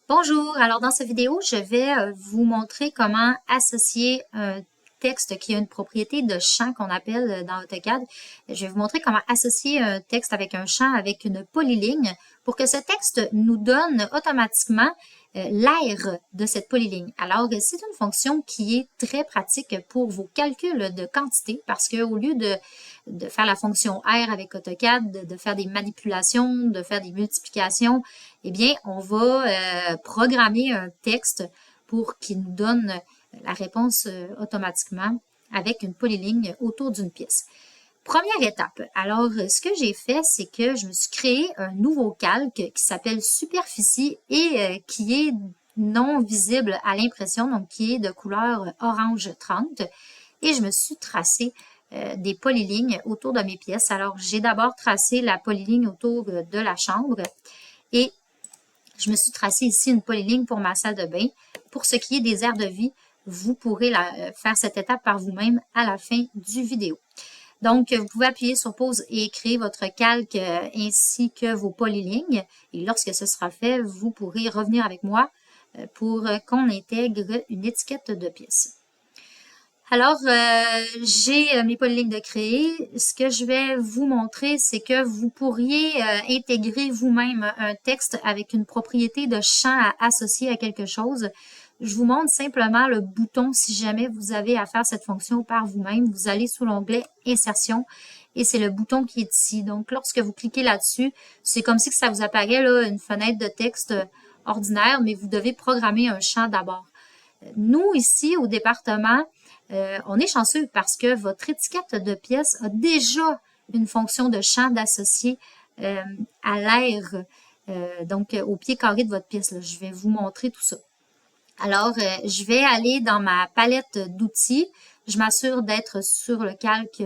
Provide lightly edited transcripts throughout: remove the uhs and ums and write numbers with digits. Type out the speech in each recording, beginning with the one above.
Bonjour, alors dans cette vidéo, je vais vous montrer comment associer un texte qui a une propriété de champ qu'on appelle dans AutoCAD. Je vais vous montrer comment associer un texte avec un champ avec une polyligne pour que ce texte nous donne automatiquement l'aire de cette polyligne. Alors, c'est une fonction qui est très pratique pour vos calculs de quantité parce qu'au lieu de faire la fonction R avec AutoCAD, de faire des manipulations, de faire des multiplications, eh bien, on va programmer un texte pour qu'il nous donne la réponse automatiquement avec une polyligne autour d'une pièce. Première étape. Alors, ce que j'ai fait, c'est que je me suis créé un nouveau calque qui s'appelle Superficie et qui est non visible à l'impression, donc qui est de couleur orange 30. Et je me suis tracé des polylignes autour de mes pièces. Alors, j'ai d'abord tracé la polyligne autour de la chambre et je me suis tracé ici une polyligne pour ma salle de bain. Pour ce qui est des aires de vie, vous pourrez faire cette étape par vous-même à la fin du vidéo. Donc, vous pouvez appuyer sur pause et créer votre calque ainsi que vos polylignes. Et lorsque ce sera fait, vous pourrez revenir avec moi pour qu'on intègre une étiquette de pièce. Alors, j'ai mes polylignes de créer. Ce que je vais vous montrer, c'est que vous pourriez intégrer vous-même un texte avec une propriété de champ à associer à quelque chose. Je vous montre simplement le bouton si jamais vous avez à faire cette fonction par vous-même. Vous allez sous l'onglet Insertion et c'est le bouton qui est ici. Donc, lorsque vous cliquez là-dessus, c'est comme si ça vous apparaît là, une fenêtre de texte ordinaire, mais vous devez programmer un champ d'abord. Nous, ici, au département, on est chanceux parce que votre étiquette de pièce a déjà une fonction de champ d'associer à l'aire, donc au pied carré de votre pièce. Là. Je vais vous montrer tout ça. Alors, je vais aller dans ma palette d'outils. Je m'assure d'être sur le calque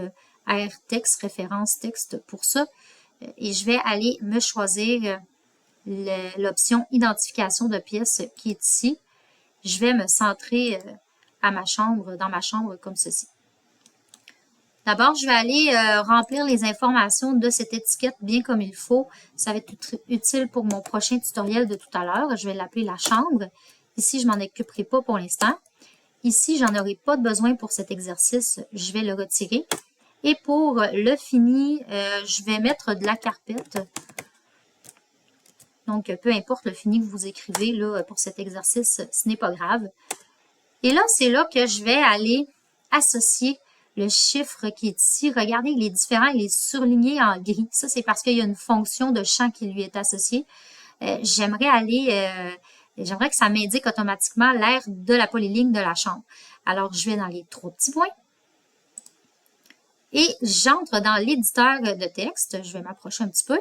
R texte, référence texte pour ça. Et je vais aller me choisir l'option identification de pièces qui est ici. Je vais me centrer dans ma chambre comme ceci. D'abord, je vais aller remplir les informations de cette étiquette bien comme il faut. Ça va être utile pour mon prochain tutoriel de tout à l'heure. Je vais l'appeler la chambre. Ici, je m'en occuperai pas pour l'instant. Ici, j'en aurai pas de besoin pour cet exercice. Je vais le retirer. Et pour le fini, je vais mettre de la carpette. Donc, peu importe le fini que vous écrivez là, pour cet exercice, ce n'est pas grave. Et là, c'est là que je vais aller associer le chiffre qui est ici. Regardez, il est différent, il est surligné en gris. Ça, c'est parce qu'il y a une fonction de champ qui lui est associée. J'aimerais que ça m'indique automatiquement l'aire de la polyligne de la chambre. Alors, je vais dans les trois petits points. Et j'entre dans l'éditeur de texte. Je vais m'approcher un petit peu.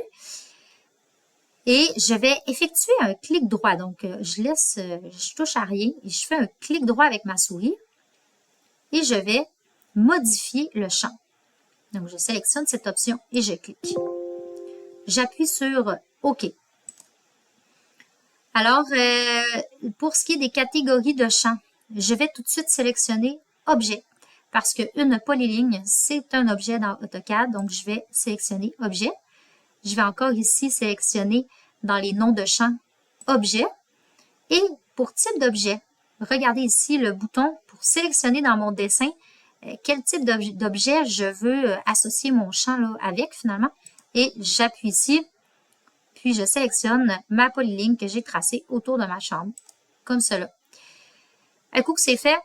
Et je vais effectuer un clic droit. Donc, je touche à rien et je fais un clic droit avec ma souris. Et je vais modifier le champ. Donc, je sélectionne cette option et je clique. J'appuie sur OK. Alors, pour ce qui est des catégories de champs, je vais tout de suite sélectionner Objet parce qu'une polyligne, c'est un objet dans AutoCAD. Donc, je vais sélectionner Objet. Je vais encore ici sélectionner dans les noms de champs Objet. Et pour type d'objet, regardez ici le bouton pour sélectionner dans mon dessin quel type d'objet je veux associer mon champ là, avec finalement. Et j'appuie ici, puis je sélectionne ma polyligne que j'ai tracée autour de ma chambre, comme cela. Un coup que c'est fait,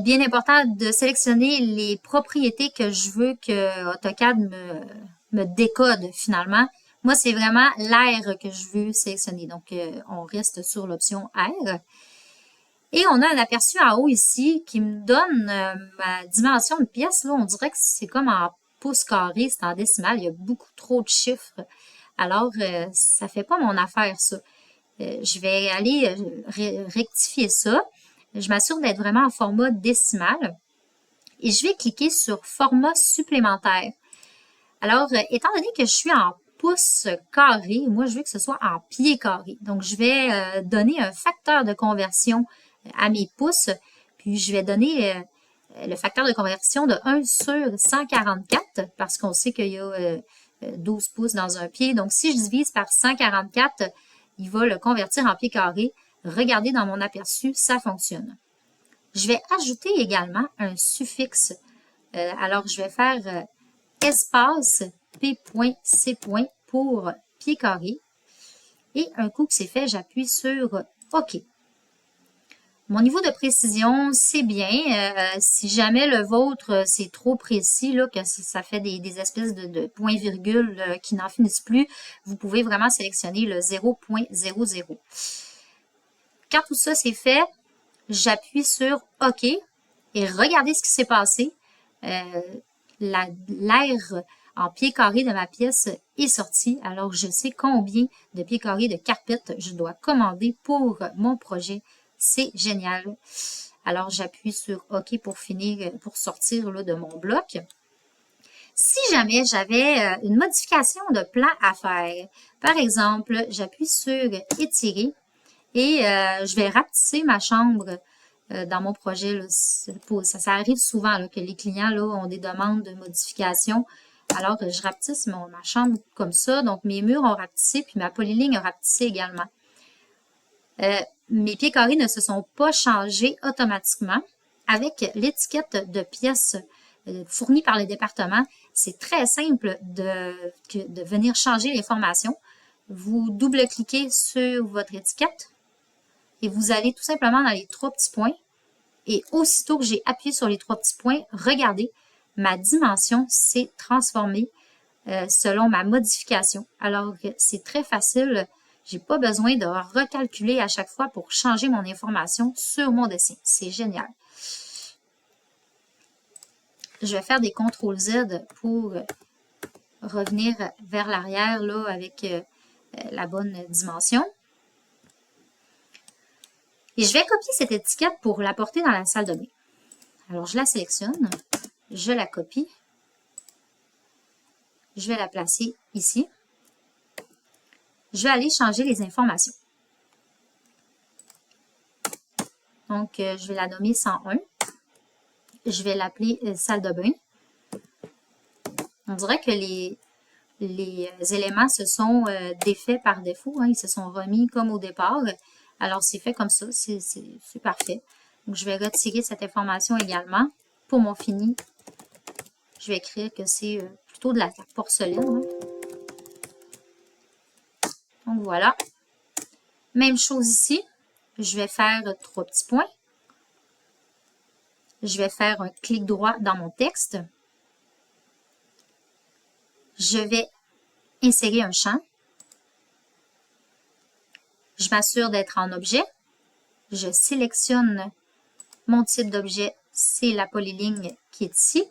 bien important de sélectionner les propriétés que je veux que AutoCAD me décode finalement. Moi, c'est vraiment l'aire que je veux sélectionner. Donc, on reste sur l'option aire. Et on a un aperçu en haut ici qui me donne ma dimension de pièce. Là, on dirait que c'est comme en pouces carrés, c'est en décimales. Il y a beaucoup trop de chiffres. Alors, ça fait pas mon affaire, ça. Je vais aller rectifier ça. Je m'assure d'être vraiment en format décimal. Et je vais cliquer sur format supplémentaire. Alors, étant donné que je suis en pouces carrés, moi, je veux que ce soit en pieds carrés. Donc, je vais donner un facteur de conversion à mes pouces, puis je vais donner le facteur de conversion de 1 sur 144, parce qu'on sait qu'il y a 12 pouces dans un pied. Donc, si je divise par 144, il va le convertir en pieds carrés. Regardez dans mon aperçu, ça fonctionne. Je vais ajouter également un suffixe. Alors, je vais faire espace P.C. pour pieds carrés. Et un coup que c'est fait, j'appuie sur OK. Mon niveau de précision, c'est bien. Si jamais le vôtre, c'est trop précis, là, que ça fait des espèces de points-virgules qui n'en finissent plus, vous pouvez vraiment sélectionner le 0.00. Quand tout ça c'est fait, j'appuie sur OK et regardez ce qui s'est passé. L'air en pieds carrés de ma pièce est sorti. Alors, je sais combien de pieds carrés de carpette je dois commander pour mon projet. C'est génial. Alors, j'appuie sur OK pour finir, pour sortir là, de mon bloc. Si jamais j'avais une modification de plan à faire, par exemple, j'appuie sur étirer et je vais rapetisser ma chambre dans mon projet. Là, ça arrive souvent là, que les clients là, ont des demandes de modification. Alors, je rapetisse ma chambre comme ça. Donc, mes murs ont rapetissé, puis ma polyligne a rapetissé également. Mes pieds carrés ne se sont pas changés automatiquement. Avec l'étiquette de pièces fournie par le département, c'est très simple de venir changer l'information. Vous double-cliquez sur votre étiquette et vous allez tout simplement dans les 3 petits points. Et aussitôt que j'ai appuyé sur les 3 petits points, regardez, ma dimension s'est transformée selon ma modification. Alors, c'est très facile. J'ai pas besoin de recalculer à chaque fois pour changer mon information sur mon dessin. C'est génial. Je vais faire des CTRL-Z pour revenir vers l'arrière là avec la bonne dimension. Et je vais copier cette étiquette pour la porter dans la salle de bain. Alors, je la sélectionne, je la copie. Je vais la placer ici. Je vais aller changer les informations. Donc, je vais la nommer 101. Je vais l'appeler salle de bain. On dirait que les éléments se sont défaits par défaut. Hein, ils se sont remis comme au départ. Alors, c'est fait comme ça. C'est parfait. Donc, je vais retirer cette information également. Pour mon fini, je vais écrire que c'est plutôt de la porcelaine. Hein. Donc, voilà. Même chose ici. Je vais faire 3 petits points. Je vais faire un clic droit dans mon texte. Je vais insérer un champ. Je m'assure d'être en objet. Je sélectionne mon type d'objet. C'est la polyligne qui est ici.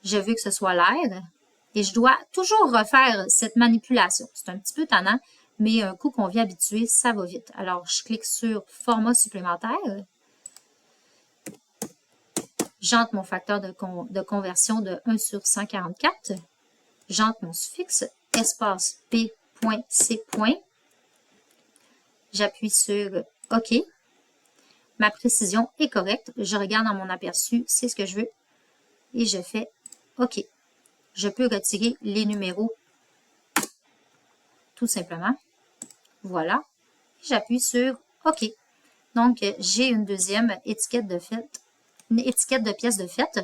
Je veux que ce soit l'air. Et je dois toujours refaire cette manipulation. C'est un petit peu tannant, mais un coup qu'on vient habituer, ça va vite. Alors, je clique sur format supplémentaire. J'entre mon facteur de conversion de 1 sur 144. J'entre mon suffixe, espace P.C. J'appuie sur OK. Ma précision est correcte. Je regarde dans mon aperçu, c'est ce que je veux. Et je fais OK. Je peux retirer les numéros tout simplement. Voilà. J'appuie sur OK. Donc, j'ai une deuxième étiquette de fête, une étiquette de pièce de fête.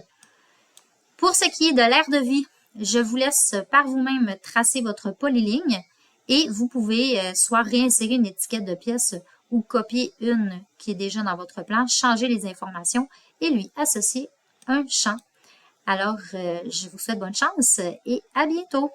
Pour ce qui est de l'air de vie, je vous laisse par vous-même tracer votre polyligne et vous pouvez soit réinsérer une étiquette de pièce ou copier une qui est déjà dans votre plan, changer les informations et lui associer un champ. Alors, je vous souhaite bonne chance et à bientôt!